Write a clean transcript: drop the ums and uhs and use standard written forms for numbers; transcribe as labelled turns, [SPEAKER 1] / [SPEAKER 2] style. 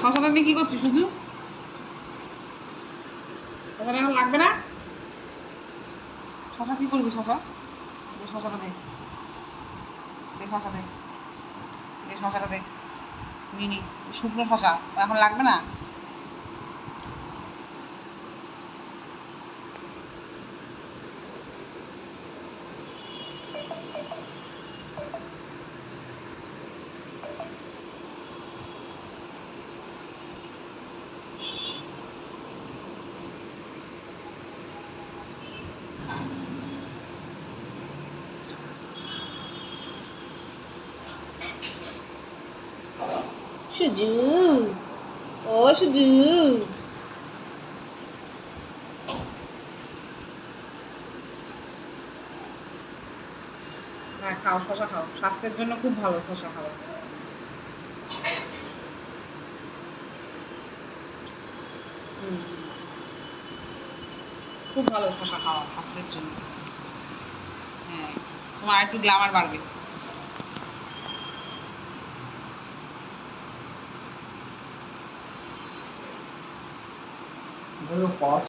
[SPEAKER 1] শশাটা নিয়ে কি করছিস সুজু? শশাটা এখন লাগবে না? শশা কি করবি? শশা দে, শশাটা দে, দে শশা দে, দে শশাটা দে, মিনি শুকনো শশা এখন লাগবে না? সুজু, ও সুজু, হ্যাঁ খাও, শশা খাও, স্বাস্থ্যের জন্য খুব ভালো শশা খাওয়া। হুম, খুব ভালো শশা খাওয়া স্বাস্থ্যের জন্য। হ্যাঁ, তোমার একটু গ্ল্যামার বাড়বে।